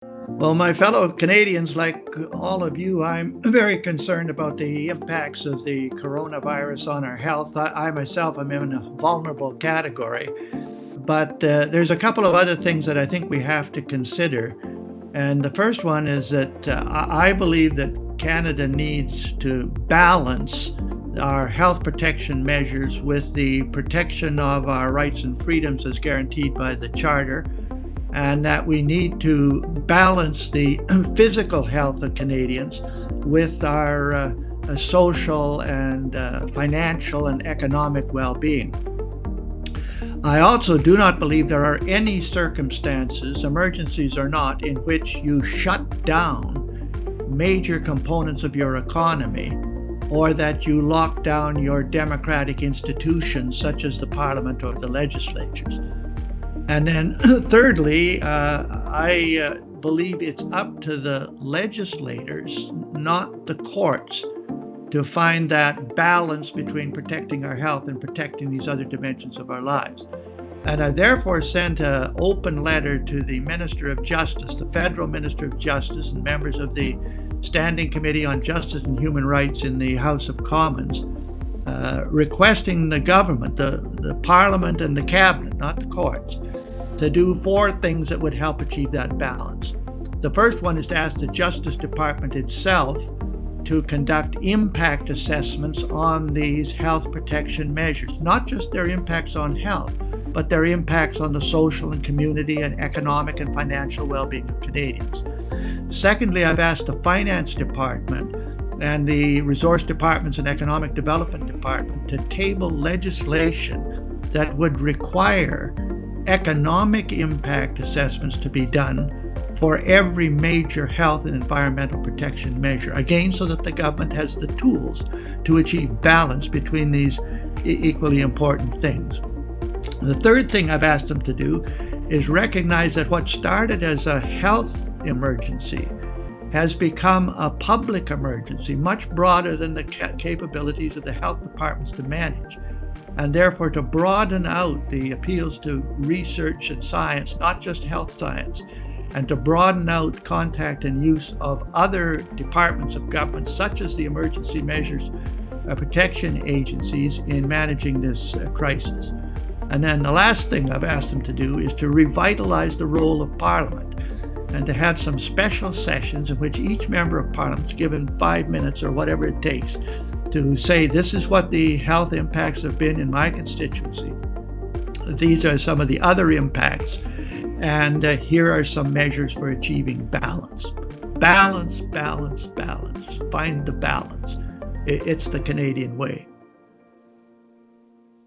Well, my fellow Canadians, like all of you, I'm very concerned about the impacts of the coronavirus on our health. I myself am in a vulnerable category, but there's a couple of other things that I think we have to consider. And the first one is that I believe that Canada needs to balance our health protection measures with the protection of our rights and freedoms as guaranteed by the Charter, and that we need to balance the physical health of Canadians with our social and financial and economic well-being. I also do not believe there are any circumstances, emergencies or not, in which you shut down major components of your economy or that you lock down your democratic institutions such as the Parliament or the legislatures. And then thirdly, I believe it's up to the legislators, not the courts, to find that balance between protecting our health and protecting these other dimensions of our lives. And I therefore sent an open letter to the Minister of Justice, the Federal Minister of Justice, and members of the Standing Committee on Justice and Human Rights in the House of Commons, requesting the government, the Parliament and the Cabinet, not the courts, to do four things that would help achieve that balance. The first one is to ask the Justice Department itself to conduct impact assessments on these health protection measures, not just their impacts on health, but their impacts on the social and community and economic and financial well-being of Canadians. Secondly, I've asked the Finance Department and the Resource Departments and Economic Development Department to table legislation that would require economic impact assessments to be done for every major health and environmental protection measure, again, so that the government has the tools to achieve balance between these equally important things. The third thing I've asked them to do is recognize that what started as a health emergency has become a public emergency, much broader than the capabilities of the health departments to manage, and therefore to broaden out the appeals to research and science, not just health science, and to broaden out contact and use of other departments of government, such as the emergency measures protection agencies, in managing this crisis. And then the last thing I've asked them to do is to revitalize the role of Parliament and to have some special sessions in which each member of Parliament is given 5 minutes or whatever it takes to say, this is what the health impacts have been in my constituency. These are some of the other impacts. And here are some measures for achieving balance. Balance, balance, balance. Find the balance. It's the Canadian way.